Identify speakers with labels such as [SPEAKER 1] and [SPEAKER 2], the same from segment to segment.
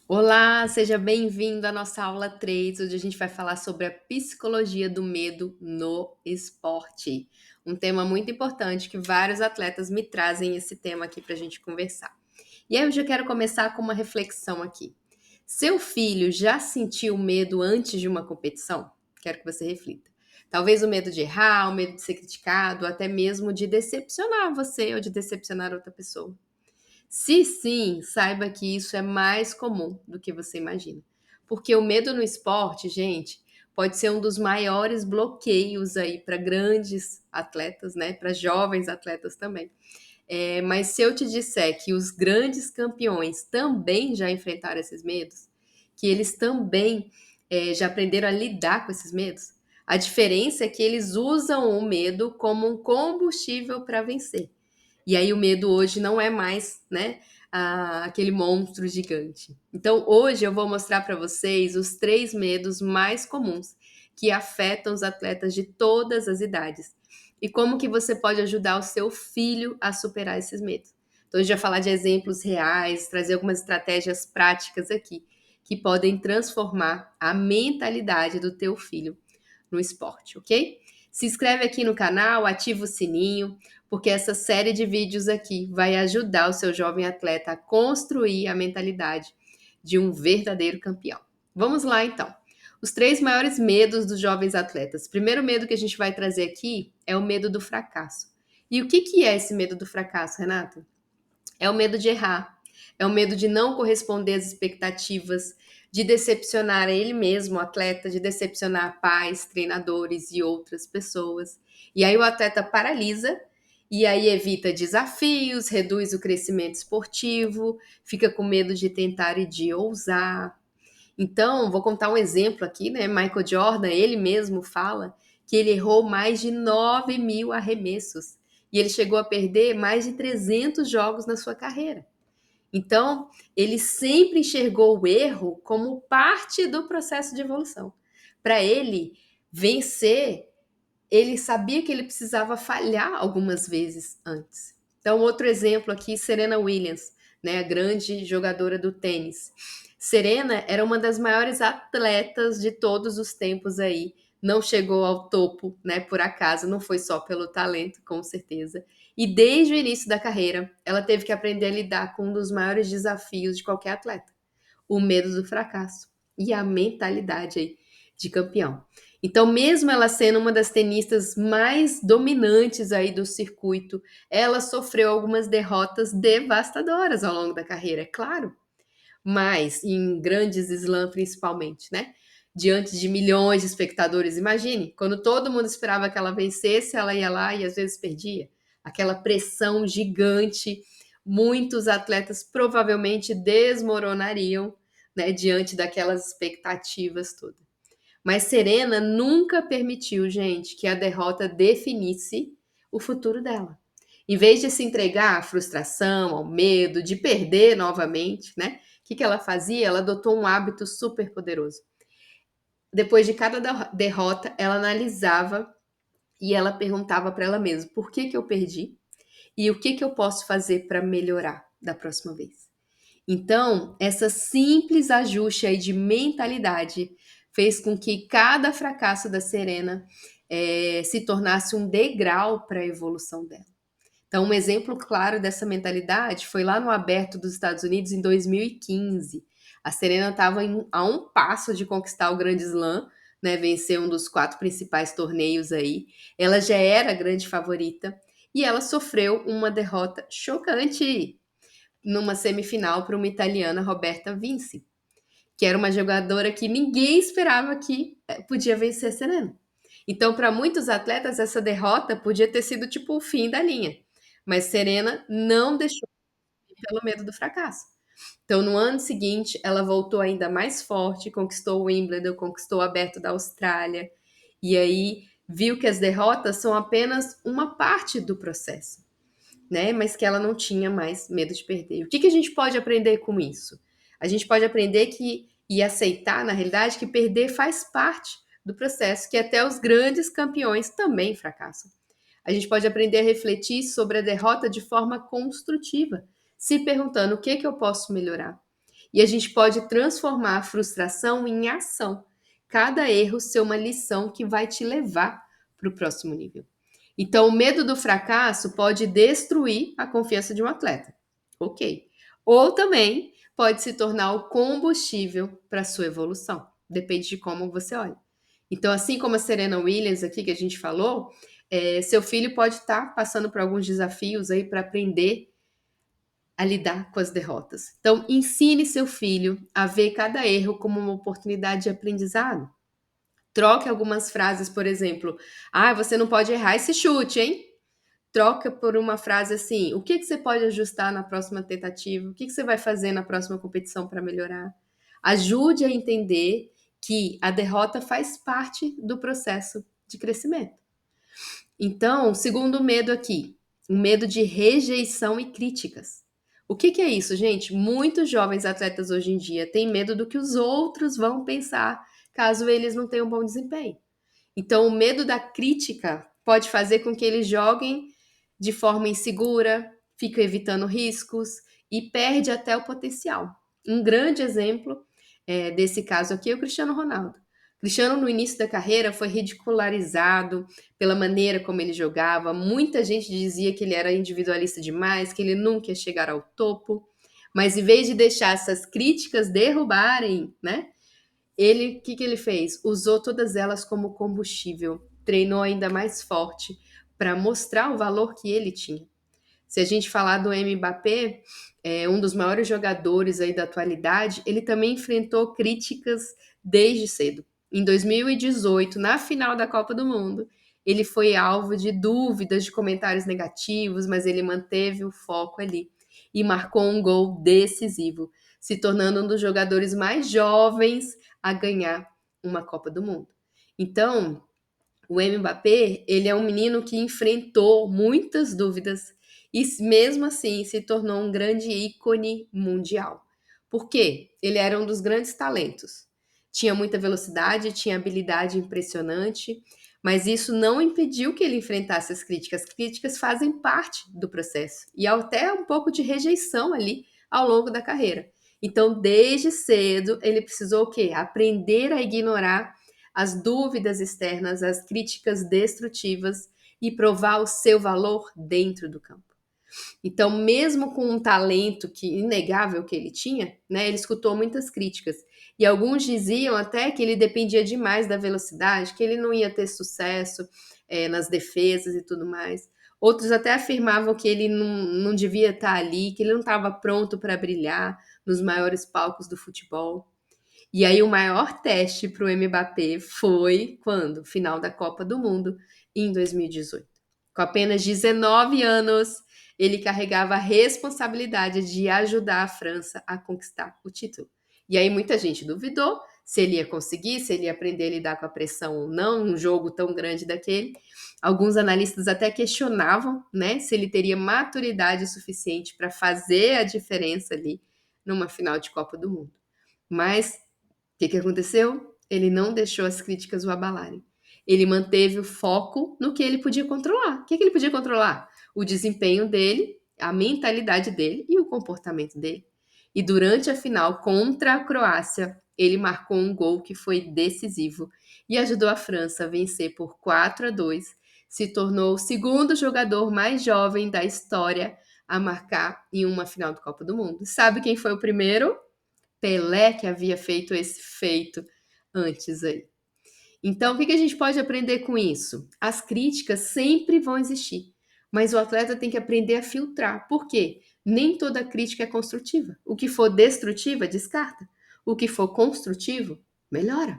[SPEAKER 1] Olá, seja bem-vindo à nossa aula 3. Hoje a gente vai falar sobre a psicologia do medo no esporte. Um tema muito importante que vários atletas me trazem esse tema aqui para a gente conversar. E aí, hoje eu quero começar com uma reflexão aqui. Seu filho já sentiu medo antes de uma competição? Quero que você reflita. Talvez o medo de errar, o medo de ser criticado, até mesmo de decepcionar você ou de decepcionar outra pessoa. Se sim, saiba que isso é mais comum do que você imagina. Porque o medo no esporte, gente, pode ser um dos maiores bloqueios aí para grandes atletas, né? Para jovens atletas também. Mas se eu te disser que os grandes campeões também já enfrentaram esses medos, que eles também já aprenderam a lidar com esses medos, a diferença é que eles usam o medo como um combustível para vencer. E aí o medo hoje não é mais, né, aquele monstro gigante. Então hoje eu vou mostrar para vocês os 3 medos mais comuns que afetam os atletas de todas as idades e como que você pode ajudar o seu filho a superar esses medos. Então a gente vai falar de exemplos reais, trazer algumas estratégias práticas aqui que podem transformar a mentalidade do teu filho no esporte, ok? Se inscreve aqui no canal, ativa o sininho, porque essa série de vídeos aqui vai ajudar o seu jovem atleta a construir a mentalidade de um verdadeiro campeão. Vamos lá então. Os 3 maiores medos dos jovens atletas. O primeiro medo que a gente vai trazer aqui é o medo do fracasso. E o que é esse medo do fracasso, Renato? É o medo de errar, é o medo de não corresponder às expectativas, de decepcionar ele mesmo, o atleta, de decepcionar pais, treinadores e outras pessoas. E aí o atleta paralisa e aí evita desafios, reduz o crescimento esportivo, fica com medo de tentar e de ousar. Então, vou contar um exemplo aqui, né? Michael Jordan, ele mesmo fala que ele errou mais de 9.000 arremessos e ele chegou a perder mais de 300 jogos na sua carreira. Então, ele sempre enxergou o erro como parte do processo de evolução. Para ele vencer, ele sabia que ele precisava falhar algumas vezes antes. Então, outro exemplo aqui, Serena Williams, né, a grande jogadora do tênis. Serena era uma das maiores atletas de todos os tempos aí. Não chegou ao topo, né, por acaso, não foi só pelo talento, com certeza. E desde o início da carreira, ela teve que aprender a lidar com um dos maiores desafios de qualquer atleta, o medo do fracasso e a mentalidade aí de campeão. Então, mesmo ela sendo uma das tenistas mais dominantes aí do circuito, ela sofreu algumas derrotas devastadoras ao longo da carreira, é claro, mas em grandes slams principalmente, né? Diante de milhões de espectadores, imagine, quando todo mundo esperava que ela vencesse, ela ia lá e às vezes perdia. Aquela pressão gigante, muitos atletas provavelmente desmoronariam, né, diante daquelas expectativas todas. Mas Serena nunca permitiu, gente, que a derrota definisse o futuro dela. Em vez de se entregar à frustração, ao medo de perder novamente, né? O que ela fazia? Ela adotou um hábito super poderoso. Depois de cada derrota, ela analisava e ela perguntava para ela mesma: por que eu perdi? E o que eu posso fazer para melhorar da próxima vez? Então, essa simples ajuste aí de mentalidade fez com que cada fracasso da Serena se tornasse um degrau para a evolução dela. Então, um exemplo claro dessa mentalidade foi lá no Aberto dos Estados Unidos em 2015. A Serena estava a um passo de conquistar o Grande Slam, né, vencer um dos 4 principais torneios aí. Ela já era a grande favorita e ela sofreu uma derrota chocante numa semifinal para uma italiana, Roberta Vinci, que era uma jogadora que ninguém esperava que podia vencer a Serena. Então, para muitos atletas, essa derrota podia ter sido tipo o fim da linha. Mas Serena não deixou pelo medo do fracasso. Então, no ano seguinte, ela voltou ainda mais forte, conquistou o Wimbledon, conquistou o Aberto da Austrália, e aí viu que as derrotas são apenas uma parte do processo, né? Mas que ela não tinha mais medo de perder. O que a gente pode aprender com isso? A gente pode aprender e aceitar, na realidade, que perder faz parte do processo, que até os grandes campeões também fracassam. A gente pode aprender a refletir sobre a derrota de forma construtiva, se perguntando o que eu posso melhorar. E a gente pode transformar a frustração em ação. Cada erro ser uma lição que vai te levar para o próximo nível. Então, o medo do fracasso pode destruir a confiança de um atleta. Ok. Ou também pode se tornar o combustível para a sua evolução. Depende de como você olha. Então, assim como a Serena Williams aqui que a gente falou, seu filho pode estar passando por alguns desafios aí para aprender a lidar com as derrotas. Então, ensine seu filho a ver cada erro como uma oportunidade de aprendizado. Troque algumas frases, por exemplo, você não pode errar esse chute, hein? Troca por uma frase assim: o que você pode ajustar na próxima tentativa? O que você vai fazer na próxima competição para melhorar? Ajude a entender que a derrota faz parte do processo de crescimento. Então, o segundo medo aqui, o medo de rejeição e críticas. O que é isso, gente? Muitos jovens atletas hoje em dia têm medo do que os outros vão pensar caso eles não tenham um bom desempenho. Então, o medo da crítica pode fazer com que eles joguem de forma insegura, fica evitando riscos e perde até o potencial. Um grande exemplo desse caso aqui é o Cristiano Ronaldo. Cristiano, no início da carreira, foi ridicularizado pela maneira como ele jogava. Muita gente dizia que ele era individualista demais, que ele nunca ia chegar ao topo. Mas em vez de deixar essas críticas derrubarem, né? O que ele fez? Usou todas elas como combustível, treinou ainda mais forte para mostrar o valor que ele tinha. Se a gente falar do Mbappé, um dos maiores jogadores aí da atualidade, ele também enfrentou críticas desde cedo. Em 2018, na final da Copa do Mundo, ele foi alvo de dúvidas, de comentários negativos, mas ele manteve o foco ali e marcou um gol decisivo, se tornando um dos jogadores mais jovens a ganhar uma Copa do Mundo. Então, o Mbappé, ele é um menino que enfrentou muitas dúvidas e mesmo assim se tornou um grande ícone mundial. Por quê? Ele era um dos grandes talentos. Tinha muita velocidade, tinha habilidade impressionante, mas isso não impediu que ele enfrentasse as críticas. As críticas fazem parte do processo e até um pouco de rejeição ali ao longo da carreira. Então, desde cedo, ele precisou o quê? Aprender a ignorar as dúvidas externas, as críticas destrutivas e provar o seu valor dentro do campo. Então, mesmo com um talento que inegável que ele tinha, né, ele escutou muitas críticas. E alguns diziam até que ele dependia demais da velocidade, que ele não ia ter sucesso nas defesas e tudo mais. Outros até afirmavam que ele não devia estar ali, que ele não estava pronto para brilhar nos maiores palcos do futebol. E aí o maior teste para o Mbappé foi quando? Final da Copa do Mundo, em 2018. Com apenas 19 anos, ele carregava a responsabilidade de ajudar a França a conquistar o título. E aí muita gente duvidou se ele ia conseguir, se ele ia aprender a lidar com a pressão ou não, um jogo tão grande daquele. Alguns analistas até questionavam, né, se ele teria maturidade suficiente para fazer a diferença ali numa final de Copa do Mundo. Mas o que aconteceu? Ele não deixou as críticas o abalarem. Ele manteve o foco no que ele podia controlar. O que ele podia controlar? O desempenho dele, a mentalidade dele e o comportamento dele. E durante a final contra a Croácia, ele marcou um gol que foi decisivo e ajudou a França a vencer por 4-2. Se tornou o segundo jogador mais jovem da história a marcar em uma final de Copa do Mundo. Sabe quem foi o primeiro? Pelé que havia feito esse feito antes aí. Então, o que a gente pode aprender com isso? As críticas sempre vão existir, mas o atleta tem que aprender a filtrar. Por quê? Nem toda crítica é construtiva. O que for destrutiva, descarta. O que for construtivo, melhora.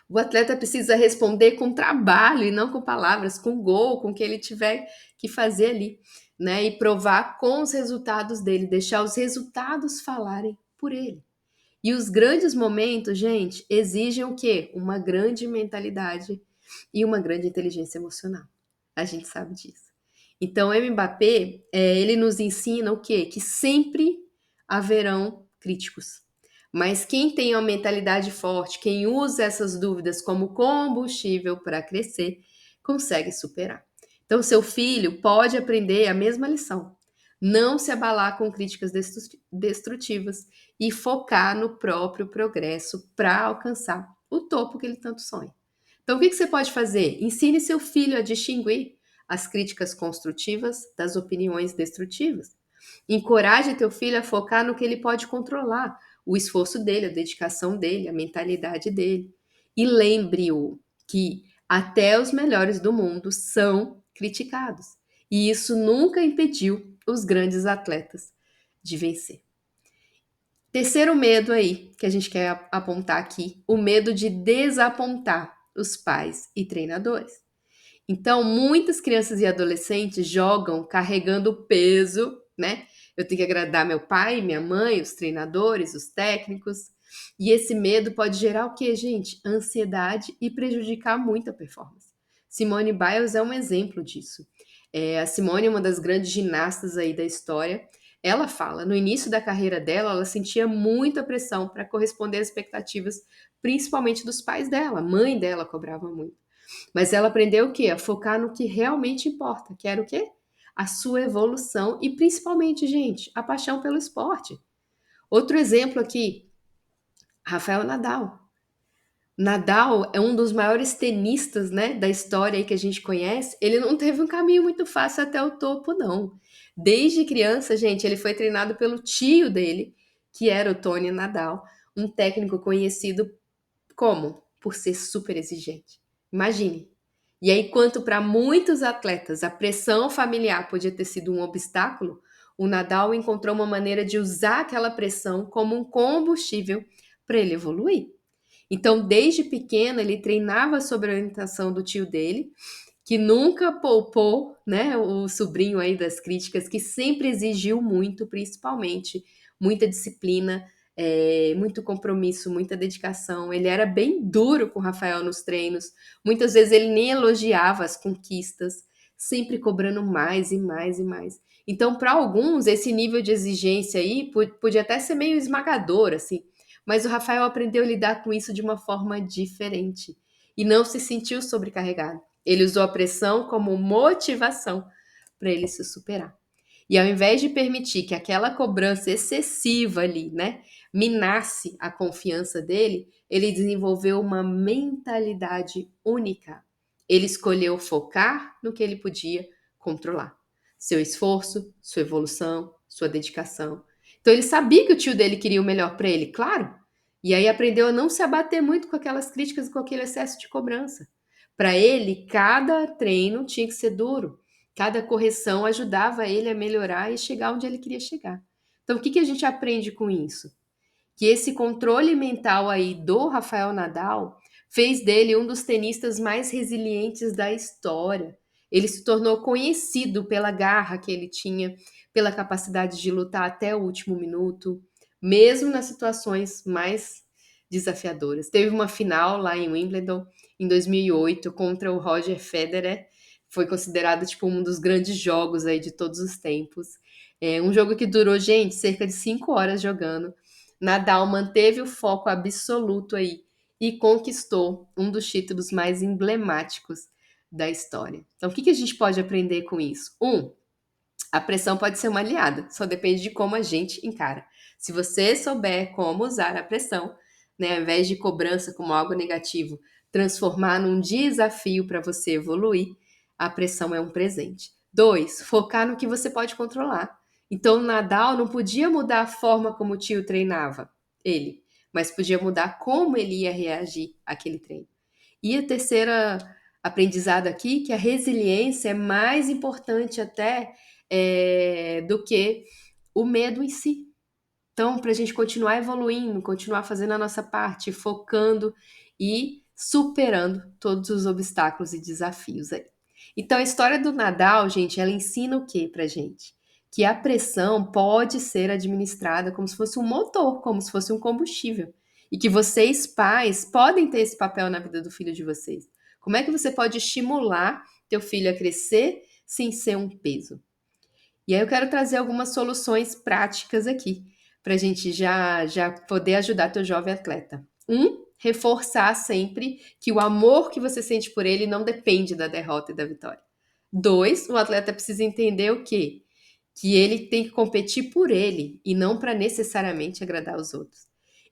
[SPEAKER 1] O atleta precisa responder com trabalho e não com palavras, com gol, com o que ele tiver que fazer ali, né? E provar com os resultados dele, deixar os resultados falarem por ele. E os grandes momentos, gente, exigem o quê? Uma grande mentalidade e uma grande inteligência emocional. A gente sabe disso. Então, o Mbappé, ele nos ensina o quê? Que sempre haverão críticos. Mas quem tem uma mentalidade forte, quem usa essas dúvidas como combustível para crescer, consegue superar. Então, seu filho pode aprender a mesma lição. não se abalar com críticas destrutivas e focar no próprio progresso para alcançar o topo que ele tanto sonha. Então, o que você pode fazer? Ensine seu filho a distinguir as críticas construtivas das opiniões destrutivas. Encoraje teu filho a focar no que ele pode controlar, o esforço dele, a dedicação dele, a mentalidade dele. E lembre-o que até os melhores do mundo são criticados. E isso nunca impediu os grandes atletas de vencer. Terceiro medo aí que a gente quer apontar aqui, o medo de desapontar os pais e treinadores. Então, muitas crianças e adolescentes jogam carregando o peso, né? Eu tenho que agradar meu pai, minha mãe, os treinadores, os técnicos. E esse medo pode gerar o quê, gente? Ansiedade e prejudicar muito a performance. Simone Biles é um exemplo disso. A Simone é uma das grandes ginastas aí da história. Ela fala, no início da carreira dela, ela sentia muita pressão para corresponder às expectativas, principalmente dos pais dela. A mãe dela cobrava muito. Mas ela aprendeu o quê? A focar no que realmente importa, que era o quê? A sua evolução e principalmente, gente, a paixão pelo esporte. Outro exemplo aqui, Rafael Nadal. Nadal é um dos maiores tenistas, né, da história aí que a gente conhece. Ele não teve um caminho muito fácil até o topo, não. Desde criança, gente, ele foi treinado pelo tio dele, que era o Tony Nadal, um técnico conhecido como? Por ser super exigente. Imagine. E aí, enquanto para muitos atletas a pressão familiar podia ter sido um obstáculo, o Nadal encontrou uma maneira de usar aquela pressão como um combustível para ele evoluir. Então, desde pequeno, ele treinava sob a orientação do tio dele, que nunca poupou, né, o sobrinho aí das críticas, que sempre exigiu muito, principalmente muita disciplina, muito compromisso, muita dedicação. Ele era bem duro com o Rafael nos treinos. Muitas vezes ele nem elogiava as conquistas, sempre cobrando mais e mais e mais. Então, para alguns, esse nível de exigência aí podia até ser meio esmagador, assim. Mas o Rafael aprendeu a lidar com isso de uma forma diferente e não se sentiu sobrecarregado. Ele usou a pressão como motivação para ele se superar. E ao invés de permitir que aquela cobrança excessiva ali, né, minasse a confiança dele, ele desenvolveu uma mentalidade única. Ele escolheu focar no que ele podia controlar. Seu esforço, sua evolução, sua dedicação. Então ele sabia que o tio dele queria o melhor para ele, claro. E aí aprendeu a não se abater muito com aquelas críticas e com aquele excesso de cobrança. Para ele, cada treino tinha que ser duro. Cada correção ajudava ele a melhorar e chegar onde ele queria chegar. Então, o que a gente aprende com isso? Que esse controle mental aí do Rafael Nadal fez dele um dos tenistas mais resilientes da história. Ele se tornou conhecido pela garra que ele tinha, pela capacidade de lutar até o último minuto, mesmo nas situações mais desafiadoras. Teve uma final lá em Wimbledon em 2008 contra o Roger Federer. Foi considerado tipo um dos grandes jogos aí de todos os tempos. É um jogo que durou, gente, cerca de 5 horas jogando. Nadal manteve o foco absoluto aí e conquistou um dos títulos mais emblemáticos da história. Então, o que a gente pode aprender com isso? A pressão pode ser uma aliada, só depende de como a gente encara. Se você souber como usar a pressão, né, ao invés de cobrança como algo negativo, transformar num desafio para você evoluir, a pressão é um presente. 2, focar no que você pode controlar. Então, o Nadal não podia mudar a forma como o tio treinava ele, mas podia mudar como ele ia reagir àquele treino. E a terceira aprendizado aqui, que a resiliência é mais importante até do que o medo em si. Então, para a gente continuar evoluindo, continuar fazendo a nossa parte, focando e superando todos os obstáculos e desafios aí. Então, a história do Nadal, gente, ela ensina o que pra gente? Que a pressão pode ser administrada como se fosse um motor, como se fosse um combustível. E que vocês, pais, podem ter esse papel na vida do filho de vocês. Como é que você pode estimular teu filho a crescer sem ser um peso? E aí eu quero trazer algumas soluções práticas aqui, para a gente já poder ajudar teu jovem atleta. Reforçar sempre que o amor que você sente por ele não depende da derrota e da vitória. 2, o atleta precisa entender o quê? que ele tem que competir por ele e não para necessariamente agradar os outros.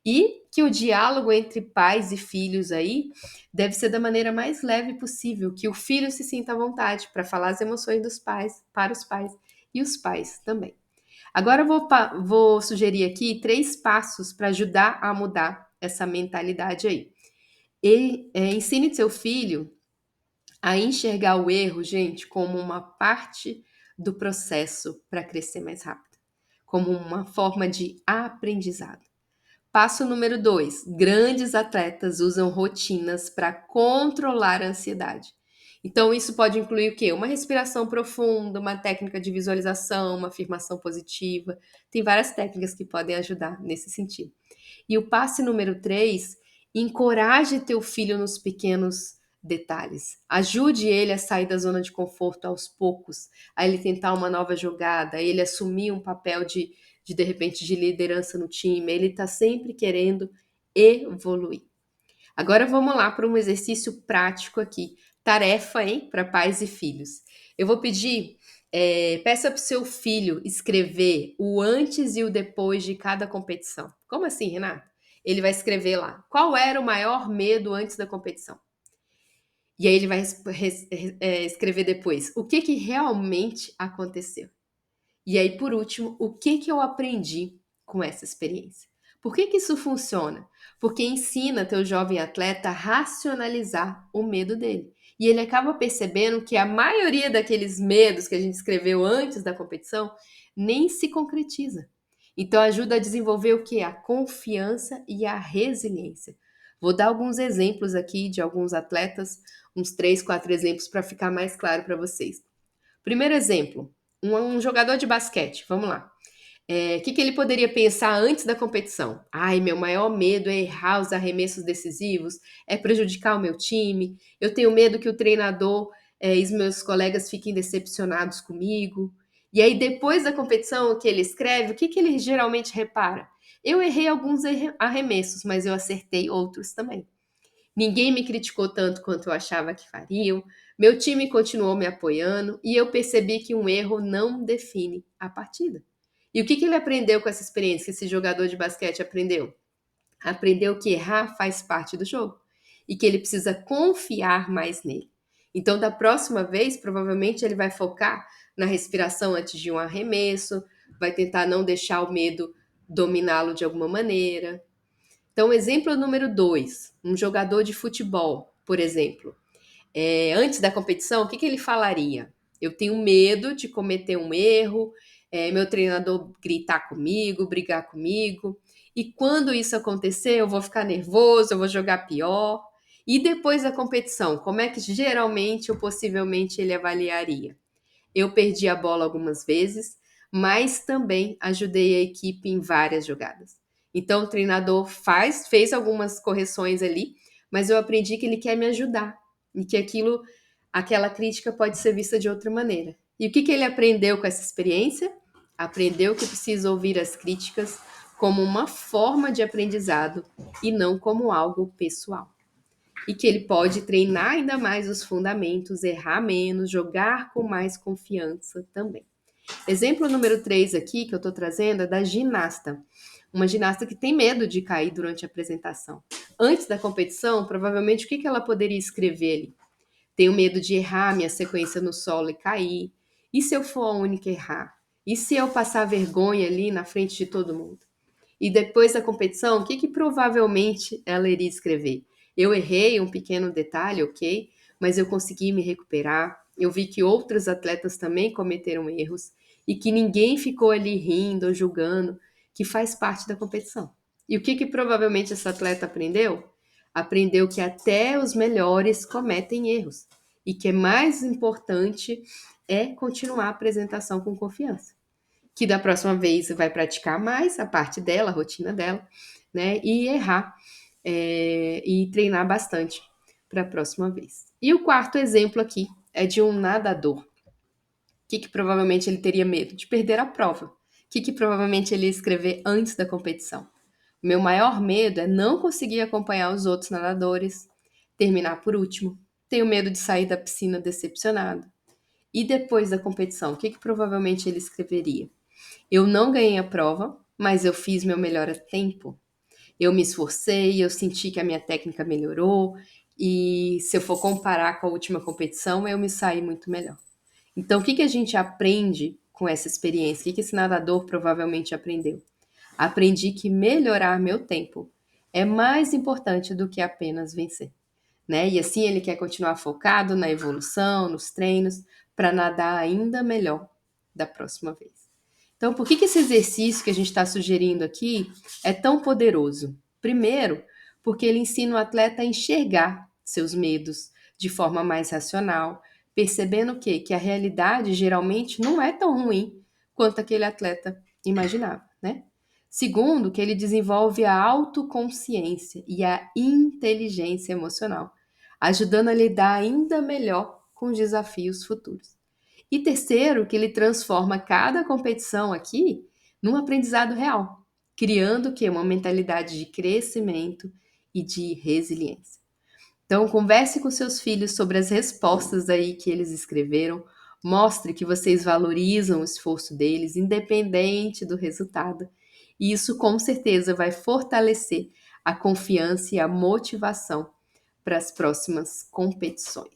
[SPEAKER 1] E que o diálogo entre pais e filhos aí deve ser da maneira mais leve possível, que o filho se sinta à vontade para falar as emoções dos pais para os pais e os pais também. Agora eu vou sugerir aqui 3 passos para ajudar a mudar essa mentalidade aí. Ensine seu filho a enxergar o erro, gente, como uma parte do processo para crescer mais rápido, como uma forma de aprendizado. Passo número 2: grandes atletas usam rotinas para controlar a ansiedade. Então, isso pode incluir o quê? Uma respiração profunda, uma técnica de visualização, uma afirmação positiva. Tem várias técnicas que podem ajudar nesse sentido. E o passe número 3: encoraje teu filho nos pequenos detalhes. Ajude ele a sair da zona de conforto aos poucos, a ele tentar uma nova jogada, a ele assumir um papel de repente, de liderança no time. Ele está sempre querendo evoluir. Agora vamos lá para um exercício prático aqui. Tarefa, hein? Para pais e filhos. Eu vou pedir, peça para o seu filho escrever o antes e o depois de cada competição. Como assim, Renato? Ele vai escrever lá. Qual era o maior medo antes da competição? E aí ele vai escrever depois. O que realmente aconteceu? E aí, por último, o que eu aprendi com essa experiência? Por que isso funciona? Porque ensina teu jovem atleta a racionalizar o medo dele. E ele acaba percebendo que a maioria daqueles medos que a gente escreveu antes da competição nem se concretiza. Então ajuda a desenvolver o que? A confiança e a resiliência. Vou dar alguns exemplos aqui de alguns atletas, uns 3, 4 exemplos para ficar mais claro para vocês. Primeiro exemplo, um jogador de basquete, vamos lá. Que ele poderia pensar antes da competição? Ai, meu maior medo é errar os arremessos decisivos, é prejudicar o meu time, eu tenho medo que o treinador e os meus colegas fiquem decepcionados comigo. E aí, depois da competição, o que ele escreve, o que ele geralmente repara? Eu errei alguns arremessos, mas eu acertei outros também. Ninguém me criticou tanto quanto eu achava que fariam. Meu time continuou me apoiando e eu percebi que um erro não define a partida. E o que ele aprendeu com essa experiência? Que esse jogador de basquete aprendeu? Aprendeu que errar faz parte do jogo e que ele precisa confiar mais nele. Então, da próxima vez, provavelmente ele vai focar na respiração antes de um arremesso, vai tentar não deixar o medo dominá-lo de alguma maneira. Então, exemplo número 2, um jogador de futebol, por exemplo. Antes da competição, o que ele falaria? Eu tenho medo de cometer um erro, meu treinador gritar comigo, brigar comigo. E quando isso acontecer, eu vou ficar nervoso, eu vou jogar pior. E depois da competição, como é que geralmente ou possivelmente ele avaliaria? Eu perdi a bola algumas vezes, mas também ajudei a equipe em várias jogadas. Então o treinador fez algumas correções ali, mas eu aprendi que ele quer me ajudar e que aquela crítica pode ser vista de outra maneira. E o que ele aprendeu com essa experiência? Aprendeu que precisa ouvir as críticas como uma forma de aprendizado e não como algo pessoal. E que ele pode treinar ainda mais os fundamentos, errar menos, jogar com mais confiança também. Exemplo número 3 aqui que eu estou trazendo é da ginasta. Uma ginasta que tem medo de cair durante a apresentação. Antes da competição, provavelmente o que ela poderia escrever ali? Tenho medo de errar minha sequência no solo e cair. E se eu for a única a errar? E se eu passar vergonha ali na frente de todo mundo? E depois da competição, o que provavelmente ela iria escrever? Eu errei um pequeno detalhe, ok, mas eu consegui me recuperar. Eu vi que outros atletas também cometeram erros e que ninguém ficou ali rindo ou julgando, que faz parte da competição. E o que provavelmente essa atleta aprendeu? Aprendeu que até os melhores cometem erros e que é mais importante é continuar a apresentação com confiança, que da próxima vez vai praticar mais a parte dela, a rotina dela, né? E errar e treinar bastante para a próxima vez. E o quarto exemplo aqui é de um nadador. O que provavelmente ele teria medo? De perder a prova. O que provavelmente ele ia escrever antes da competição? Meu maior medo é não conseguir acompanhar os outros nadadores, terminar por último. Tenho medo de sair da piscina decepcionado. E depois da competição, o que provavelmente ele escreveria? Eu não ganhei a prova, mas eu fiz meu melhor a tempo. Eu me esforcei, eu senti que a minha técnica melhorou, e se eu for comparar com a última competição, eu me saí muito melhor. Então, o que a gente aprende com essa experiência? O que esse nadador provavelmente aprendeu? Aprendi que melhorar meu tempo é mais importante do que apenas vencer, né? E assim ele quer continuar focado na evolução, nos treinos, para nadar ainda melhor da próxima vez. Então, por que esse exercício que a gente está sugerindo aqui é tão poderoso? Primeiro, porque ele ensina o atleta a enxergar seus medos de forma mais racional, percebendo que a realidade geralmente não é tão ruim quanto aquele atleta imaginava, né? Segundo, que ele desenvolve a autoconsciência e a inteligência emocional, ajudando a lidar ainda melhor com os desafios futuros. E terceiro, que ele transforma cada competição aqui num aprendizado real, criando o quê? Uma mentalidade de crescimento e de resiliência. Então, converse com seus filhos sobre as respostas aí que eles escreveram, mostre que vocês valorizam o esforço deles, independente do resultado. E isso com certeza vai fortalecer a confiança e a motivação para as próximas competições.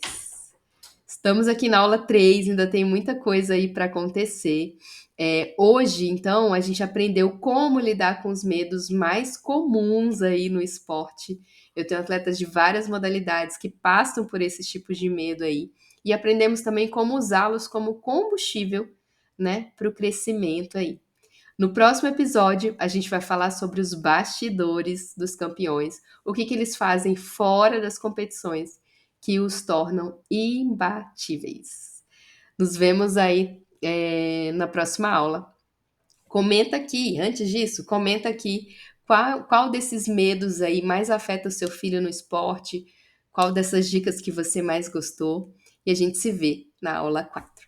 [SPEAKER 1] Estamos aqui na aula 3, ainda tem muita coisa aí para acontecer. Hoje, então, a gente aprendeu como lidar com os medos mais comuns aí no esporte. Eu tenho atletas de várias modalidades que passam por esses tipos de medo aí. E aprendemos também como usá-los como combustível, né, para o crescimento aí. No próximo episódio, a gente vai falar sobre os bastidores dos campeões, o que eles fazem fora das competições que os tornam imbatíveis. Nos vemos aí na próxima aula. Comenta aqui, antes disso, comenta aqui qual desses medos aí mais afeta o seu filho no esporte, qual dessas dicas que você mais gostou, e a gente se vê na aula 4.